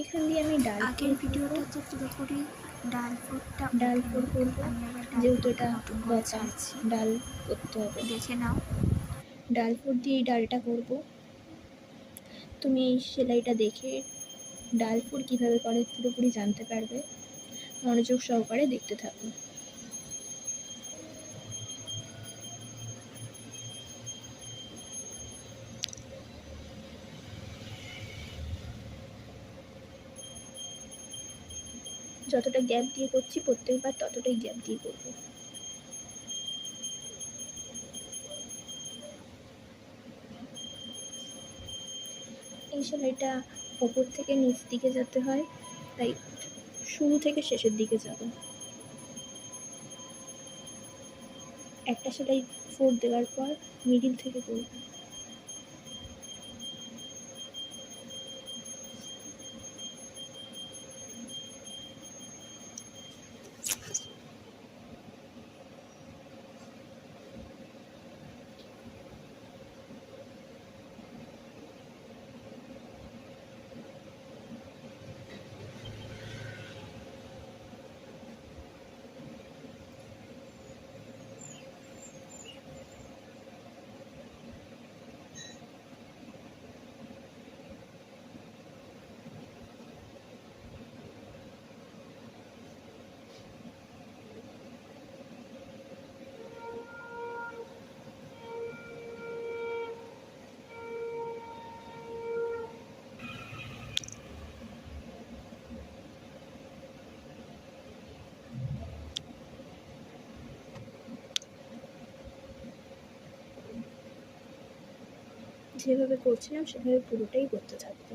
এখান দিয়ে আমি আগের ভিডিওটাতে পুরোপুরি ডাল ফোড় করবো, যেহেতু এটা বচা ডাল করতে হবে। দেখে নাও। ডাল ফোড় দিয়ে এই ডালটা করবো। তুমি এই সেলাইটা দেখে ডাল ফোড় কীভাবে করে পুরোপুরি জানতে পারবে। মনোযোগ সহকারে দেখতে থাকো। যতটা গ্যাপ দিয়ে করছি প্রত্যেকবার ততটাই গ্যাপ দিয়ে করবো। এই সেলাইটা ওপর থেকে নিচ দিকে যেতে হয়, তাই শুরু থেকে শেষের দিকে যাব। একটা সেলাই ফোড় দেওয়ার পর মিডিল থেকে করব। যেভাবে করছিলাম সেভাবে পুরোটাই করতে থাকবো।